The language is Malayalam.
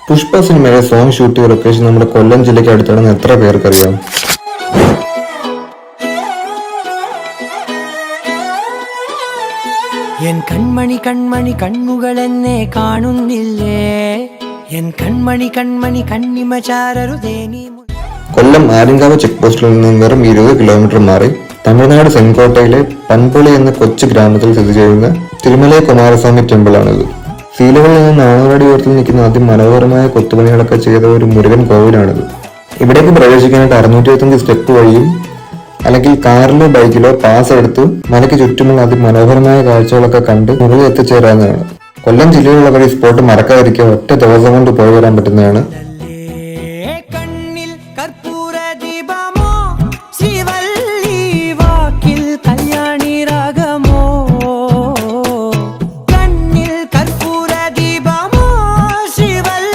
പുഷ്പ സിനിമയിലെ സോങ് ഷൂട്ട് ചെയ്ത ലൊക്കേഷൻ നമ്മുടെ കൊല്ലം ജില്ലയ്ക്ക് അടുത്താണെന്ന് എത്ര പേർക്കറിയാം? എൻ കൺമണി കൺമണി കണ്ണുകൾ എന്നെ കാണുന്നില്ലേ, എൻ കൺമണി കൺമണി കണ്ണിമ ചാരരുതേ നീ. കൊല്ലം ആര്യങ്കാവ് ചെക്ക് പോസ്റ്റിൽ നിന്നും വെറും 20 കിലോമീറ്റർ മാറി തമിഴ്നാട് സെങ്കോട്ടയിലെ പൻപൊളി എന്ന കൊച്ചു ഗ്രാമത്തിൽ സ്ഥിതി ചെയ്യുന്ന തിരുമലൈ കുമാരസ്വാമി ടെമ്പിൾ ആണിത്. സീലകളിൽ നിന്ന് 400 അടി ഉയരത്തിൽ നിൽക്കുന്ന അതിമനോഹരമായ കൊത്തുപണികളൊക്കെ ചെയ്ത ഒരു മുരുകൻ കോവിലാണിത്. ഇവിടേക്ക് പ്രവേശിക്കാനായിട്ട് 625 സ്റ്റെപ്പ് വഴിയും അല്ലെങ്കിൽ കാറിലോ ബൈക്കിലോ പാസ് എടുത്ത് മലയ്ക്ക് ചുറ്റുമുള്ള അതിമനോഹരമായ കാഴ്ചകളൊക്കെ കണ്ട് മുകളിൽ എത്തിച്ചേരാവുന്നതാണ്. കൊല്ലം ജില്ലയിലുള്ളവർ ഈ സ്പോട്ട് മറക്കാതിരിക്കുക ഒറ്റ ദിവസം കൊണ്ട് പോയി വരാൻ പറ്റുന്നതാണ്.